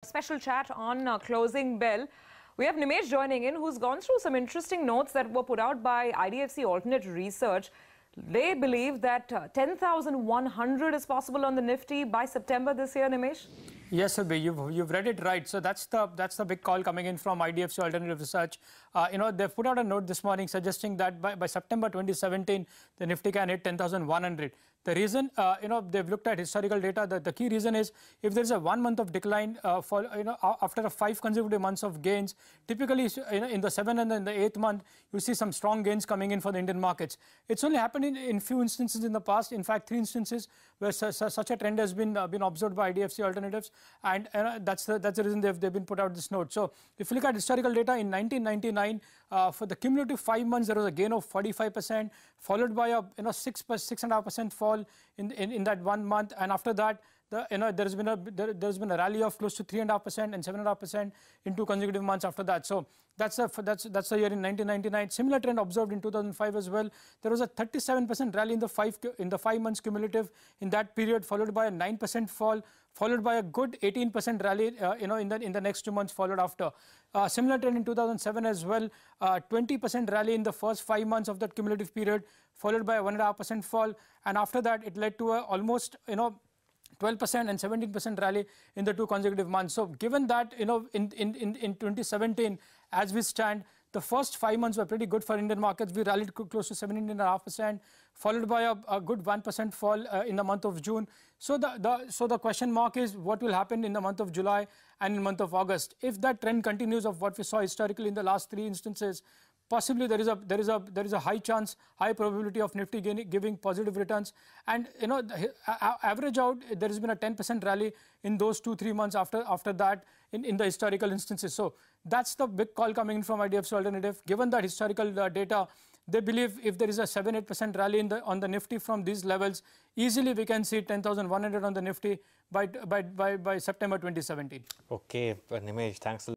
special chat on closing bell. We have Nimesh joining in, who's gone through some interesting notes that were put out by IDFC Alternate Research. They believe that 10,100 is possible on the Nifty by September this year, Nimesh. Yes, Abhi, you've read it right. So that's the big call coming in from IDFC Alternate Research. They've put out a note this morning suggesting that by September 2017, the Nifty can hit 10,100. The reason, they've looked at historical data. The key reason is if there's a 1 month of decline after 5 consecutive months of gains, typically in the 7th and then the 8th month, you see some strong gains coming in for the Indian markets. It's only happened in few instances in the past. In fact, 3 instances where such a trend has been observed by IDFC Alternatives, and that's the reason they've been put out this note. So if you look at historical data in 1999, for the cumulative 5 months, there was a gain of 45%, followed by a 6.5% fall in that 1 month, and after that, there's been a rally of close to 3.5% and 7.5% in 2 consecutive months after that. So that's the year in 1999. Similar trend observed in 2005 as well. There was a 37% rally in the 5 months cumulative in that period, followed by a 9% fall, followed by a good 18% rally in the next 2 months followed after. Similar trend in 2007 as well. 20% rally in the first 5 months of that cumulative period, followed by a 1.5% fall, and after that it led to a almost 12% and 17% rally in the 2 consecutive months. So given that, in 2017, as we stand, the first 5 months were pretty good for Indian markets. We rallied close to 17.5%, followed by a good 1% fall in the month of June. So the question mark is what will happen in the month of July and in the month of August. If that trend continues of what we saw historically in the last 3 instances, possibly there is a high chance, high probability of Nifty giving positive returns, and average out there has been a 10% rally in those 2-3 months after that in the historical instances. So that's the big call coming in from IDFC Alternative. Given that historical data, they believe if there is a 7-8% rally on the Nifty from these levels, easily we can see 10,100 on the Nifty by September 2017. Okay, Nimesh, thanks a lot.